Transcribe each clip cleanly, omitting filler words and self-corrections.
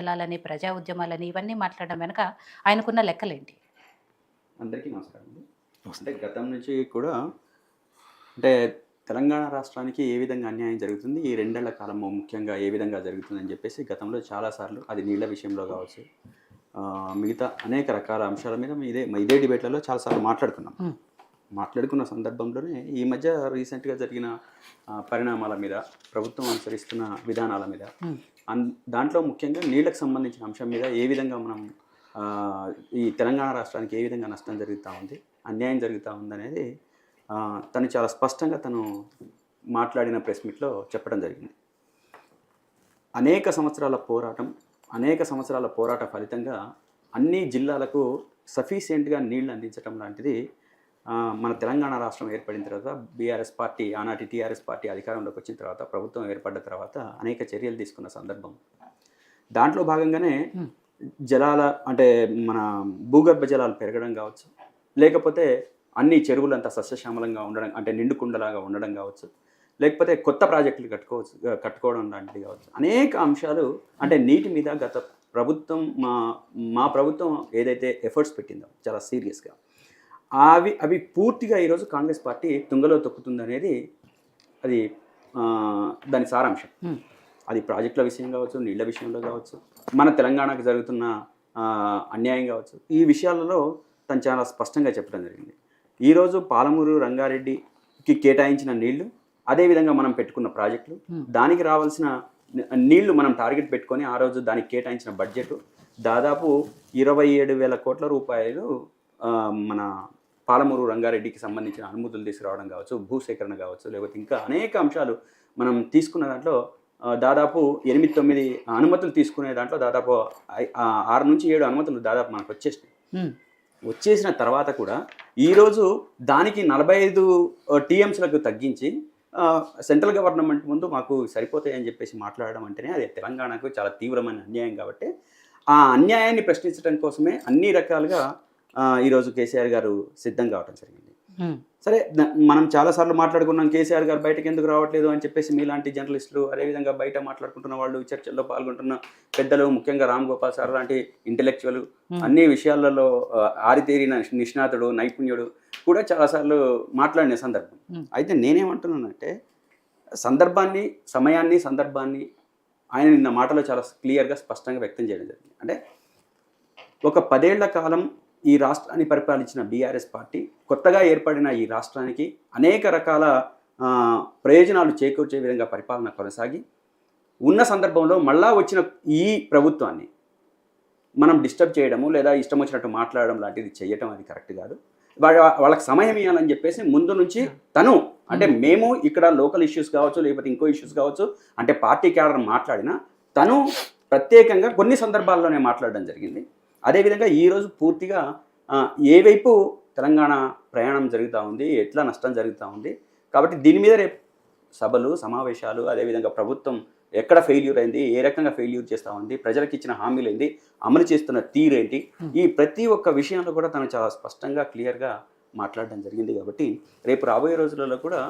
జలాలని, ప్రజా ఉద్యమాలని ఇవన్నీ మాట్లాడడం వెనక ఆయనకున్న లెక్కలేంటి? అందరికీ నమస్కారం అండి. అంటే గతం నుంచి కూడా అంటే తెలంగాణ రాష్ట్రానికి ఏ విధంగా అన్యాయం జరుగుతుంది, ఈ 2 ఏళ్ల కాలము ముఖ్యంగా ఏ విధంగా జరుగుతుందని చెప్పేసి గతంలో చాలా సార్లు అది నీళ్ల విషయంలో కావచ్చు, మిగతా అనేక రకాల అంశాల మీద ఇదే డిబేట్లలో చాలాసార్లు మాట్లాడుకున్నాం. మాట్లాడుకున్న సందర్భంలోనే ఈ మధ్య రీసెంట్గా జరిగిన పరిణామాల మీద, ప్రభుత్వం అనుసరిస్తున్న విధానాల మీద, దాంట్లో ముఖ్యంగా నీళ్లకు సంబంధించిన అంశం మీద ఏ విధంగా మనం ఈ తెలంగాణ రాష్ట్రానికి ఏ విధంగా నష్టం జరుగుతూ ఉంది, అన్యాయం జరుగుతూ ఉందనేది తను చాలా స్పష్టంగా తను మాట్లాడిన ప్రెస్ మీట్లో చెప్పడం జరిగింది. అనేక సంవత్సరాల పోరాట ఫలితంగా అన్ని జిల్లాలకు సఫిషియెంట్గా నీళ్లు అందించడం లాంటిది మన తెలంగాణ రాష్ట్రం ఏర్పడిన తర్వాత బీఆర్ఎస్ పార్టీ, ఆనాటి టీఆర్ఎస్ పార్టీ అధికారంలోకి వచ్చిన తర్వాత, ప్రభుత్వం ఏర్పడ్డ తర్వాత అనేక చర్యలు తీసుకున్న సందర్భం. దాంట్లో భాగంగానే జలాల అంటే మన భూగర్భ జలాలు పెరగడం కావచ్చు, లేకపోతే అన్ని చెరువులంతా సస్యశ్యామలంగా ఉండడం, అంటే నిండుకుండలాగా ఉండడం కావచ్చు, లేకపోతే కొత్త ప్రాజెక్టులు కట్టుకోవడం లాంటివి కావచ్చు. అనేక అంశాలు అంటే నీటి మీద గత ప్రభుత్వం మా ప్రభుత్వం ఏదైతే ఎఫర్ట్స్ పెట్టిందో చాలా సీరియస్గా అవి పూర్తిగా ఈరోజు కాంగ్రెస్ పార్టీ తుంగలో తొక్కుతుందనేది అది దాని సారాంశం. అది ప్రాజెక్టుల విషయం కావచ్చు, నీళ్ల విషయంలో కావచ్చు, మన తెలంగాణకు జరుగుతున్న అన్యాయం కావచ్చు, ఈ విషయాలలో తను చాలా స్పష్టంగా చెప్పడం జరిగింది. ఈరోజు పాలమూరు రంగారెడ్డికి కేటాయించిన నీళ్లు, అదేవిధంగా మనం పెట్టుకున్న ప్రాజెక్టులు, దానికి రావాల్సిన నీళ్లు మనం టార్గెట్ పెట్టుకొని ఆ రోజు దానికి కేటాయించిన బడ్జెట్ దాదాపు 27,000 కోట్ల రూపాయలు మన పాలమూరు రంగారెడ్డికి సంబంధించిన అనుమతులు తీసుకురావడం కావచ్చు, భూసేకరణ కావచ్చు, లేకపోతే ఇంకా అనేక అంశాలు మనం తీసుకున్న దాంట్లో దాదాపు 8-9 అనుమతులు తీసుకునే దాంట్లో దాదాపు 6 నుంచి 7 అనుమతులు దాదాపు మనకు వచ్చేసిన తర్వాత కూడా ఈరోజు దానికి 45 టీఎంసీలకు తగ్గించి సెంట్రల్ గవర్నమెంట్ ముందు మాకు సరిపోతాయని చెప్పేసి మాట్లాడడం అంటేనే అది తెలంగాణకు చాలా తీవ్రమైన అన్యాయం. కాబట్టి ఆ అన్యాయాన్ని ప్రశ్నించడం కోసమే అన్ని రకాలుగా ఈరోజు కేసీఆర్ గారు సిద్ధం కావడం జరిగింది. సరే, మనం చాలాసార్లు మాట్లాడుకున్నాం కేసీఆర్ గారు బయటకు ఎందుకు రావట్లేదు అని చెప్పేసి మీలాంటి జర్నలిస్టులు, అదేవిధంగా బయట మాట్లాడుకుంటున్న వాళ్ళు, చర్చల్లో పాల్గొంటున్న పెద్దలు, ముఖ్యంగా రామ్ గోపాల్ సార్ లాంటి ఇంటెలెక్చువల్, అన్ని విషయాలలో ఆరితేరిన నిష్ణాతుడు, నైపుణ్యుడు కూడా చాలాసార్లు మాట్లాడిన సందర్భం. అయితే నేనేమంటున్నానంటే సందర్భాన్ని ఆయన నిన్న మాటలో చాలా క్లియర్గా స్పష్టంగా వ్యక్తం చేయడం జరిగింది. అంటే ఒక 10 ఏళ్ల కాలం ఈ రాష్ట్రాన్ని పరిపాలించిన బీఆర్ఎస్ పార్టీ కొత్తగా ఏర్పడిన ఈ రాష్ట్రానికి అనేక రకాల ప్రయోజనాలు చేకూర్చే విధంగా పరిపాలన కొనసాగి ఉన్న సందర్భంలో మళ్ళా వచ్చిన ఈ ప్రభుత్వాన్ని మనం డిస్టర్బ్ చేయడము, లేదా ఇష్టం వచ్చినట్టు మాట్లాడడం లాంటిది చేయటం అది కరెక్ట్ కాదు. వాళ్ళకి సమయం ఇవ్వాలని చెప్పేసి ముందు నుంచి తను అంటే మేము ఇక్కడ లోకల్ ఇష్యూస్ కావచ్చు, లేకపోతే ఇంకో ఇష్యూస్ కావచ్చు, అంటే పార్టీ క్యాడర్ మాట్లాడినా తను ప్రత్యేకంగా కొన్ని సందర్భాల్లోనే మాట్లాడడం జరిగింది. అదేవిధంగా ఈరోజు పూర్తిగా ఏ వైపు తెలంగాణ ప్రయాణం జరుగుతూ ఉంది, ఎట్లా నష్టం జరుగుతూ ఉంది, కాబట్టి దీని మీద రేపు సభలు, సమావేశాలు, అదేవిధంగా ప్రభుత్వం ఎక్కడ ఫెయిల్యూర్ అయింది, ఏ రకంగా ఫెయిల్యూర్ చేస్తూ ఉంది, ప్రజలకు ఇచ్చిన హామీలు ఏంటి, అమలు చేస్తున్న తీరేంటి, ఈ ప్రతి ఒక్క విషయంలో కూడా తను చాలా స్పష్టంగా క్లియర్గా మాట్లాడడం జరిగింది. కాబట్టి రేపు రాబోయే రోజులలో కూడా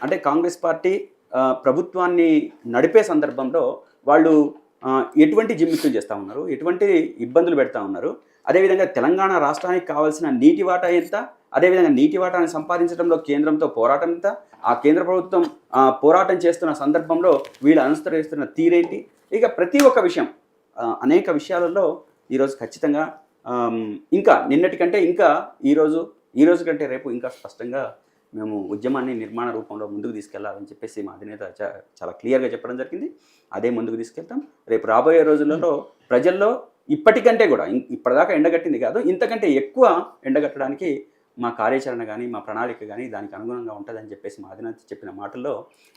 అంటే కాంగ్రెస్ పార్టీ ప్రభుత్వాన్ని నడిపే సందర్భంలో వాళ్ళు ఎటువంటి జిమ్మిక్కులు చేస్తూ ఉన్నారు, ఎటువంటి ఇబ్బందులు పెడతా ఉన్నారు, అదేవిధంగా తెలంగాణ రాష్ట్రానికి కావాల్సిన నీటి వాటా ఎంత, అదేవిధంగా నీటి వాటాన్ని సంపాదించడంలో కేంద్రంతో పోరాటం ఎంత, ఆ కేంద్ర ప్రభుత్వం పోరాటం చేస్తున్న సందర్భంలో వీళ్ళు అనుసరిస్తున్న తీరేంటి, ఇక ప్రతి ఒక్క విషయం అనేక విషయాలలో ఈరోజు ఖచ్చితంగా ఇంకా నిన్నటి కంటే ఇంకా ఈరోజు కంటే రేపు ఇంకా స్పష్టంగా మేము ఉద్యమాన్ని నిర్మాణ రూపంలో ముందుకు తీసుకెళ్లాలని చెప్పేసి మా అధినేత చాలా క్లియర్గా చెప్పడం జరిగింది. అదే ముందుకు తీసుకెళ్తాం. రేపు రాబోయే రోజులలో ప్రజల్లో ఇప్పటికంటే కూడా ఇప్పటిదాకా ఎండగట్టింది కాదు, ఇంతకంటే ఎక్కువ ఎండగట్టడానికి మా కార్యాచరణ కానీ, మా ప్రణాళిక కానీ దానికి అనుగుణంగా ఉంటుందని చెప్పేసి మా అధినేత చెప్పిన మాటల్లో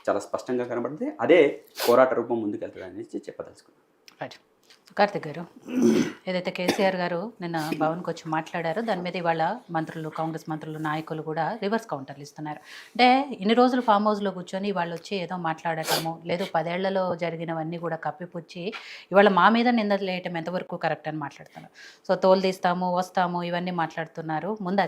చాలా స్పష్టంగా కనబడుతుంది. అదే పోరాట రూపం ముందుకెళ్తుందని చెప్పదలుచుకున్నాను. రైట్. కార్తిక్ గారు, ఏదైతే కేసీఆర్ గారు నిన్న భవన్కి వచ్చి మాట్లాడారో దాని మీద ఇవాళ మంత్రులు, కాంగ్రెస్ మంత్రులు, నాయకులు కూడా రివర్స్ కౌంటర్లు ఇస్తున్నారు. అంటే ఇన్ని రోజులు ఫామ్ హౌస్లో కూర్చొని వాళ్ళు వచ్చి ఏదో మాట్లాడటము, లేదు 10 ఏళ్లలో జరిగినవన్నీ కూడా కప్పిపుచ్చి ఇవాళ మా మీద నిందలు వేయటం ఎంతవరకు కరెక్ట్ అని మాట్లాడుతున్నారు. సో తోలు తీస్తాము, వస్తాము, ఇవన్నీ మాట్లాడుతున్నారు. ముందు